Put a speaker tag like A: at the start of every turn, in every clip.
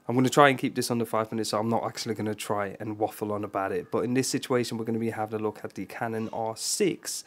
A: I'm going to try and keep this under 5 minutes, so I'm not actually going to try and waffle on about it. But in this situation, we're going to be having a look at the Canon R6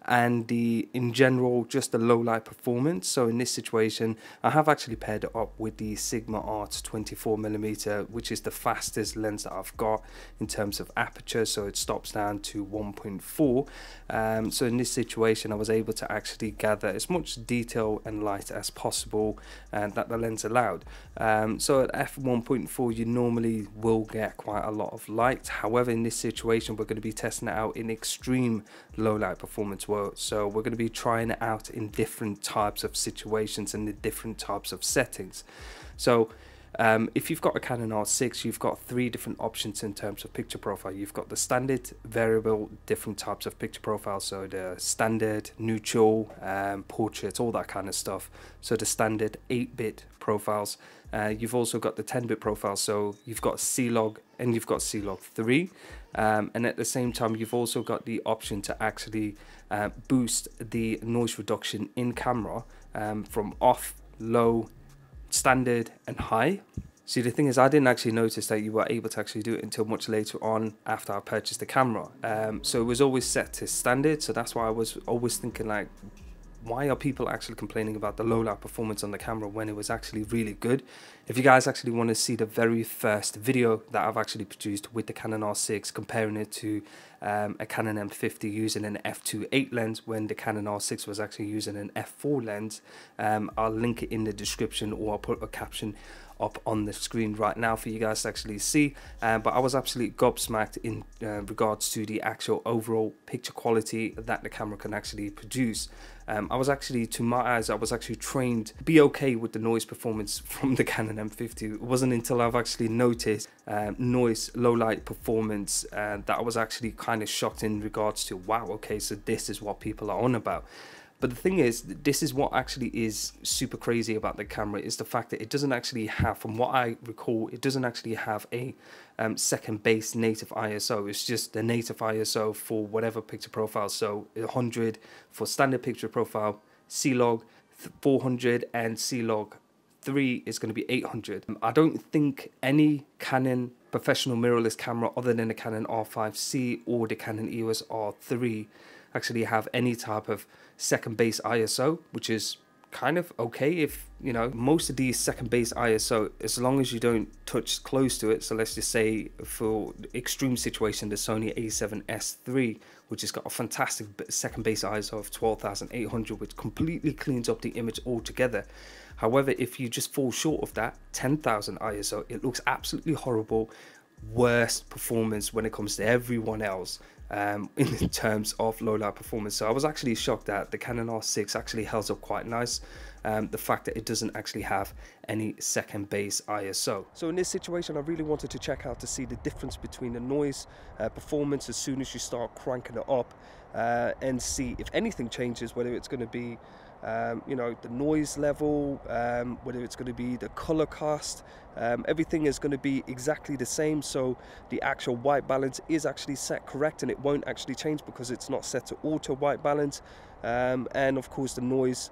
A: and in general, just the low light performance. So in this situation, I have actually paired it up with the Sigma Art 24mm, which is the fastest lens that I've got in terms of aperture. So it stops down to 1.4. So in this situation, I was able to actually gather as much detail and light as possible that the lens allowed. So at f1.4, you normally will get quite a lot of light. However, in this situation, we're going to be testing it out in extreme low light performance. So we're going to be trying it out in different types of situations and the different types of settings. So if you've got a Canon R6, you've got 3 different options in terms of picture profile. You've got the standard, variable, different types of picture profile. So the standard, neutral, portrait, all that kind of stuff. So the standard 8-bit profiles. You've also got the 10-bit profile. So you've got CLOG and you've got CLOG3. And at the same time, you've also got the option to actually boost the noise reduction in camera from off, low, standard and high. See, the thing is, I didn't actually notice that you were able to actually do it until much later on after I purchased the camera. So it was always set to standard, so that's why I was always thinking, like, why are people actually complaining about the low light performance on the camera when it was actually really good? If you guys actually want to see the very first video that I've actually produced with the Canon R6, comparing it to a Canon M50 using an f2.8 lens when the Canon R6 was actually using an f4 lens, I'll link it in the description, or I'll put a caption up on the screen right now for you guys to actually see. But I was absolutely gobsmacked in regards to the actual overall picture quality that the camera can actually produce. I was actually, to my eyes, I was actually trained to be okay with the noise performance from the Canon M50. It wasn't until I've actually noticed noise, low light performance that I was actually kind of shocked in regards to, wow, okay, so this is what people are on about. But the thing is, this is what actually is super crazy about the camera, is the fact that it doesn't actually have, from what I recall, it doesn't actually have a second base native ISO. It's just the native ISO for whatever picture profile. So 100 for standard picture profile, CLOG 400, and CLOG3 is going to be 800. I don't think any Canon professional mirrorless camera other than the Canon R5C or the Canon EOS R3 actually have any type of second base ISO, which is kind of okay. If you know, most of these second base ISO, as long as you don't touch close to it, so let's just say for extreme situation, the Sony A7S III, which has got a fantastic second base ISO of 12,800, which completely cleans up the image altogether. However, if you just fall short of that 10,000 ISO, it looks absolutely horrible. Worst performance when it comes to everyone else in terms of low light performance. So I was actually shocked that the Canon R6 actually held up quite nice. The fact that it doesn't actually have any second base ISO. So in this situation, I really wanted to check out to see the difference between the noise performance as soon as you start cranking it up, and see if anything changes, whether it's going to be you know, the noise level, whether it's going to be the color cast. Everything is going to be exactly the same, so the actual white balance is actually set correct, and it won't actually change because it's not set to auto white balance. And of course the noise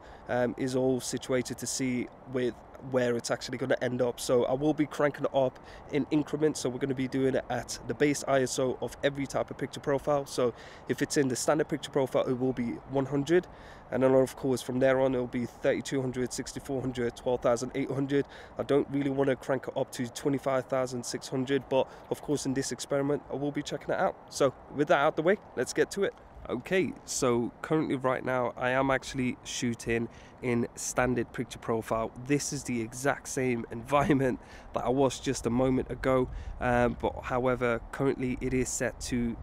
A: is all situated to see with where it's actually going to end up. So I will be cranking it up in increments, so we're going to be doing it at the base ISO of every type of picture profile. So if it's in the standard picture profile, it will be 100, and then of course from there on it will be 3200, 6400, 12,800. I don't really want to crank it up to 25,600, but of course in this experiment I will be checking it out. So with that out the way, let's get to it. Okay, so currently right now I am actually shooting in standard picture profile. This is the exact same environment that I was just a moment ago, but however currently it is set to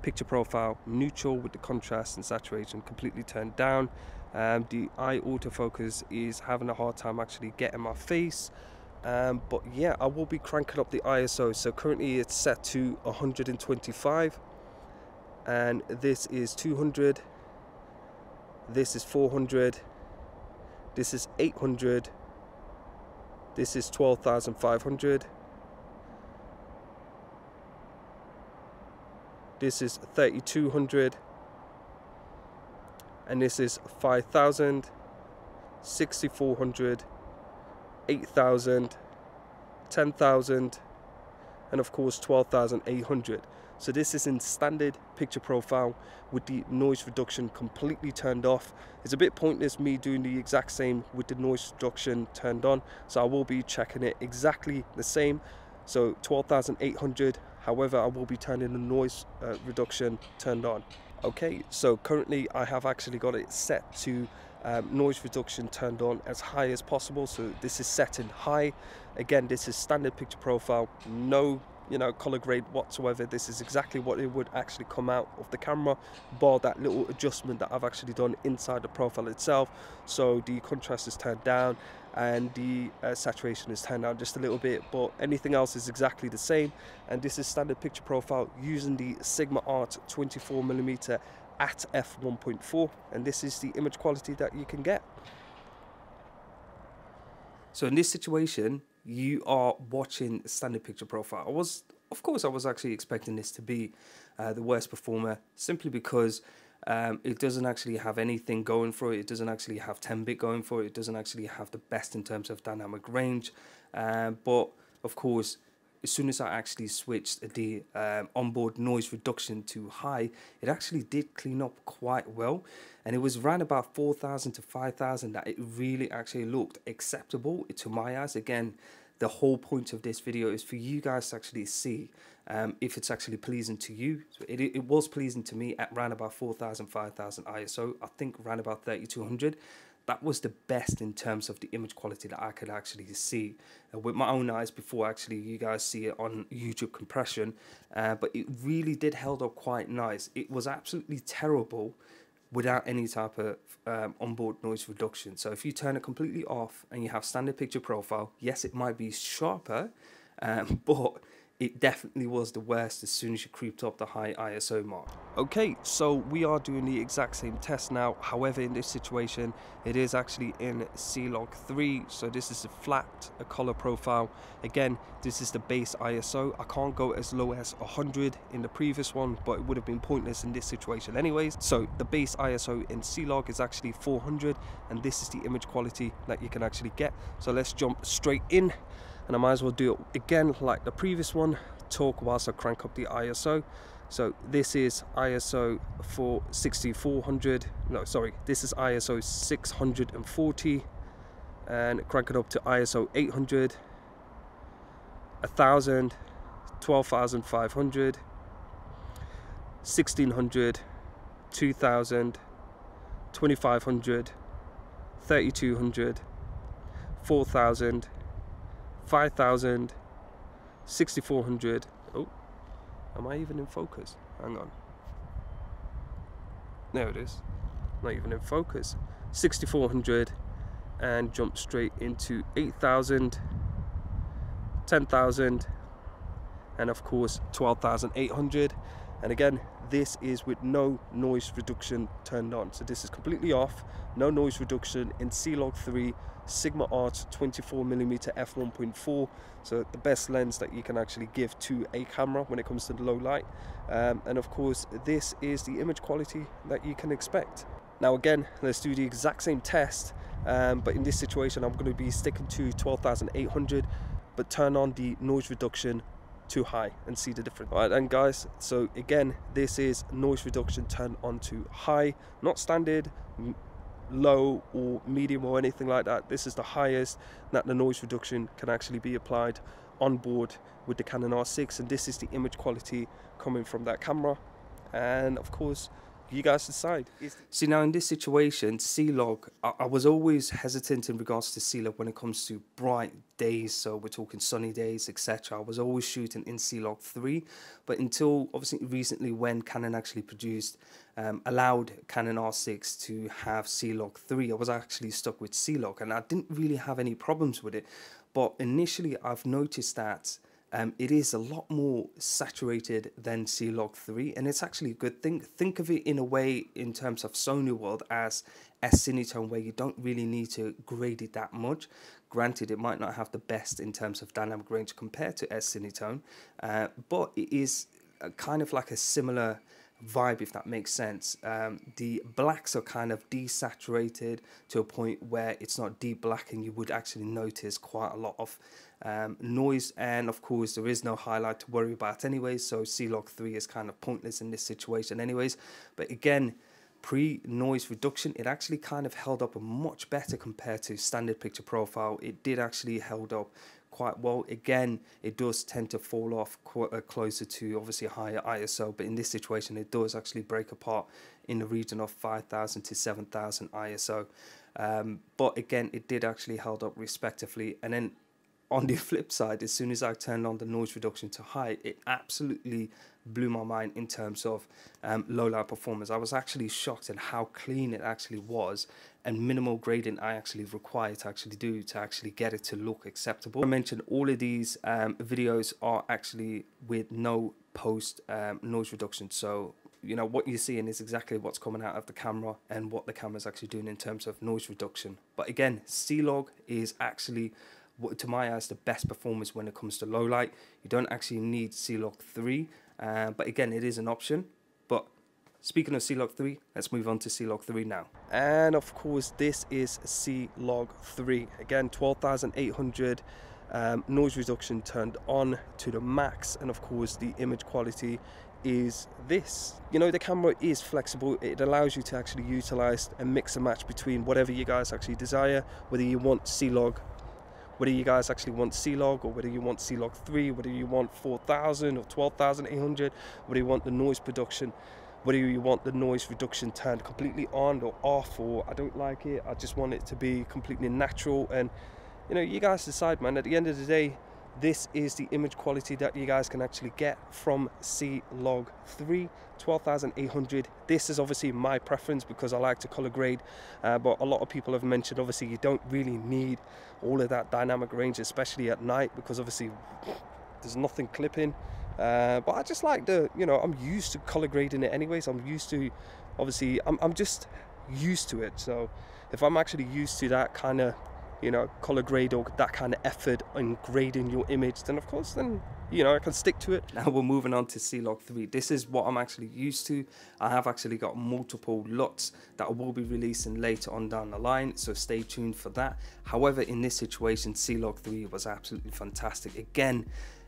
A: picture profile neutral with the contrast and saturation completely turned down. The eye autofocus is having a hard time actually getting my face, but yeah, I will be cranking up the ISO. So currently it's set to 125, and this is 200, this is 400, this is 800, this is 12,500, this is 3,200, and this is 5,000, 6,400, 8,000, 10,000, and of course 12,800. So this is in standard picture profile with the noise reduction completely turned off. It's a bit pointless me doing the exact same with the noise reduction turned on, so I will be checking it exactly the same. So 12,800, however I will be turning the noise reduction turned on. Okay, so currently I have actually got it set to noise reduction turned on as high as possible. So this is set in high. Again, this is standard picture profile, no color grade whatsoever. This is exactly what it would actually come out of the camera, bar that little adjustment that I've actually done inside the profile itself. So the contrast is turned down and the saturation is turned down just a little bit, but anything else is exactly the same. And this is standard picture profile using the Sigma Art 24mm at f1.4, and this is the image quality that you can get. So in this situation, you are watching standard picture profile. Of course I was actually expecting this to be the worst performer, simply because it doesn't actually have anything going for it. It doesn't actually have 10-bit going for it. It doesn't actually have the best in terms of dynamic range. But of course, as soon as I actually switched the onboard noise reduction to high, it actually did clean up quite well. And it was around about 4,000 to 5,000 that it really actually looked acceptable to my eyes. Again, the whole point of this video is for you guys to actually see if it's actually pleasing to you. So it was pleasing to me at around about 4,000, 5,000 ISO. I think around about 3,200. That was the best in terms of the image quality that I could actually see with my own eyes before actually you guys see it on YouTube compression. But it really did held up quite nice. It was absolutely terrible without any type of onboard noise reduction. So if you turn it completely off and you have standard picture profile, yes, it might be sharper, but it definitely was the worst as soon as you creeped up the high ISO mark. Okay, so we are doing the exact same test now. However, in this situation, it is actually in CLOG3. So this is a flat color profile. Again, this is the base ISO. I can't go as low as 100 in the previous one, but it would have been pointless in this situation anyways. So the base ISO in CLOG is actually 400, and this is the image quality that you can actually get. So let's jump straight in. And I might as well do it again like the previous one, talk whilst I crank up the ISO. So this is ISO for 6400, no sorry, this is ISO 640, and crank it up to ISO 800, 1000, 12,500, 1600, 2000, 2500, 3200, 4000, 5,000, 6,400. Oh, am I even in focus? Hang on. There it is. Not even in focus. 6,400, and jump straight into 8,000, 10,000, and of course 12,800. And again, this is with no noise reduction turned on. So this is completely off, no noise reduction in CLOG3, Sigma Art 24mm f1.4. So the best lens that you can actually give to a camera when it comes to the low light. And of course, this is the image quality that you can expect. Now again, let's do the exact same test, but in this situation, I'm going to be sticking to 12,800, but turn on the noise reduction to high and see the difference. All right then guys, so again, this is noise reduction turned on to high, not standard, low or medium or anything like that. This is the highest that the noise reduction can actually be applied on board with the Canon R6, and this is the image quality coming from that camera. And of course, you guys decide. See, now in this situation, CLOG, I was always hesitant in regards to CLOG when it comes to bright days, so we're talking sunny days, etc. I was always shooting in CLOG3, but until obviously recently when Canon actually allowed Canon R6 to have CLOG3, I was actually stuck with CLOG, and I didn't really have any problems with it. But initially I've noticed that it is a lot more saturated than CLOG3, and it's actually a good thing. Think of it in a way in terms of Sony world as S-Cinetone, where you don't really need to grade it that much. Granted, it might not have the best in terms of dynamic range compared to S-Cinetone, but it is kind of like a similar vibe, if that makes sense. The blacks are kind of desaturated to a point where it's not deep black, and you would actually notice quite a lot of noise, and of course there is no highlight to worry about anyways, so CLOG3 is kind of pointless in this situation anyways. But again, pre-noise reduction, it actually kind of held up much better compared to standard picture profile. It did actually held up quite well. Again, it does tend to fall off closer to obviously a higher ISO, but in this situation it does actually break apart in the region of 5,000 to 7,000 ISO. But again, it did actually held up respectively. And then on the flip side, as soon as I turned on the noise reduction to high, it absolutely blew my mind in terms of low light performance. I was actually shocked at how clean it actually was, and minimal grading I actually required to actually do to actually get it to look acceptable. I mentioned all of these videos are actually with no post noise reduction, so you know what you're seeing is exactly what's coming out of the camera and what the camera's actually doing in terms of noise reduction. But again, CLOG is actually, to my eyes, the best performance when it comes to low light. You don't actually need CLOG3, but again, it is an option. But speaking of CLOG3, let's move on to CLOG3 now. And of course, this is CLOG3. Again, 12,800 noise reduction turned on to the max, and of course the image quality is this. You know, the camera is flexible. It allows you to actually utilize and mix and match between whatever you guys actually desire, whether you want CLOG, whether you guys actually want CLOG, or whether you want CLOG3, whether you want 4,000 or 12,800, whether you want the noise production, whether you want the noise reduction turned completely on or off, or I don't like it, I just want it to be completely natural. And you know, you guys decide, man. At the end of the day, this is the image quality that you guys can actually get from CLOG3, 12,800. This is obviously my preference because I like to color grade, but a lot of people have mentioned obviously you don't really need all of that dynamic range, especially at night, because obviously there's nothing clipping. But I just like the, you know, I'm used to color grading it anyways. I'm used to, obviously, I'm just used to it. So if I'm actually used to that kind of, you know, color grade or that kind of effort in grading your image, then of course, then, you know, I can stick to it. Now we're moving on to CLOG3. This is what I'm actually used to. I have actually got multiple lots that I will be releasing later on down the line, so stay tuned for that. However, in this situation, CLOG3 was absolutely fantastic. Again,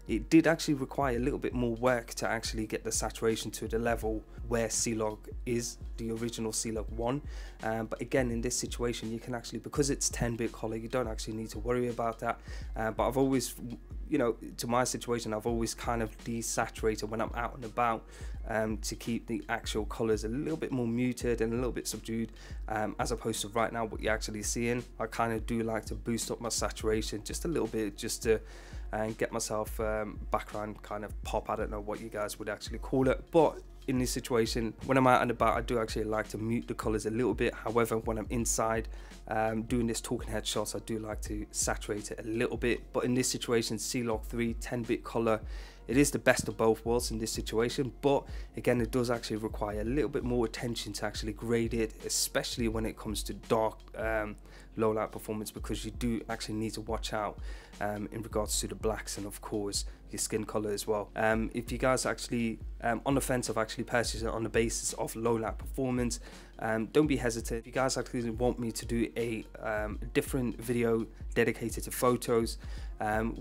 A: it did actually require a little bit more work to actually get the saturation to the level where CLOG is, the original CLOG1. But again, in this situation, you can actually, because it's 10-bit color, you don't actually need to worry about that. But I've always, you know, to my situation, I've always kind of desaturated when I'm out and about to keep the actual colors a little bit more muted and a little bit subdued, as opposed to right now what you're actually seeing. I kind of do like to boost up my saturation just a little bit, just to get myself background kind of pop. I don't know what you guys would actually call it, but in this situation, when I'm out and about, I do actually like to mute the colors a little bit. However, when I'm inside doing this talking head shots, I do like to saturate it a little bit. But in this situation, CLOG3 10-bit color, it is the best of both worlds in this situation. But again, it does actually require a little bit more attention to actually grade it, especially when it comes to dark low light performance, because you do actually need to watch out in regards to the blacks and of course your skin color as well. If you guys actually on the fence of actually purchasing it on the basis of low light performance, don't be hesitant. If you guys actually want me to do a different video dedicated to photos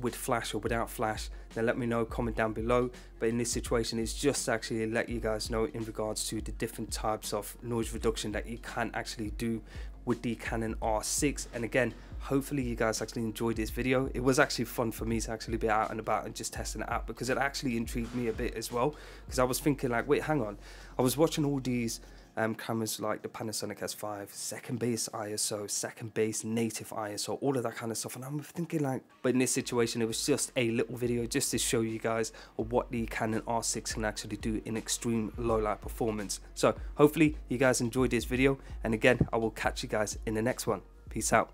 A: with flash or without flash, then let me know, comment down below. But in this situation, it's just to actually let you guys know in regards to the different types of noise reduction that you can actually do with the Canon R6. And again, hopefully you guys actually enjoyed this video. It was actually fun for me to actually be out and about and just testing it out, because it actually intrigued me a bit as well, because I was thinking like, wait, hang on, I was watching all these cameras like the Panasonic S5, second base ISO, second base native ISO, all of that kind of stuff, and I'm thinking like, but in this situation, it was just a little video just to show you guys what the Canon R6 can actually do in extreme low light performance. So hopefully you guys enjoyed this video, and again, I will catch you guys in the next one. Peace out.